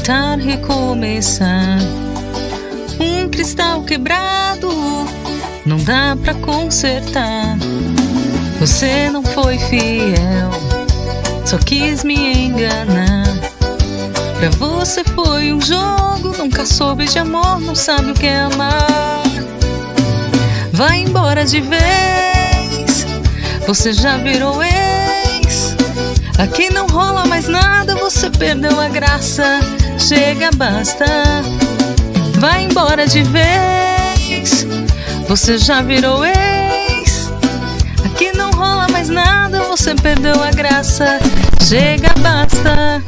tentar recomeçar. Um cristal quebrado não dá pra consertar. Você não foi fiel, só quis me enganar. Pra você foi um jogo, nunca soube de amor, não sabe o que é amar. Vai embora de vez, você já virou ex. Aqui não rola mais nada, você perdeu a graça. Chega, basta. Vai embora de vez, você já virou ex. Aqui não rola mais nada, você perdeu a graça. Chega, basta.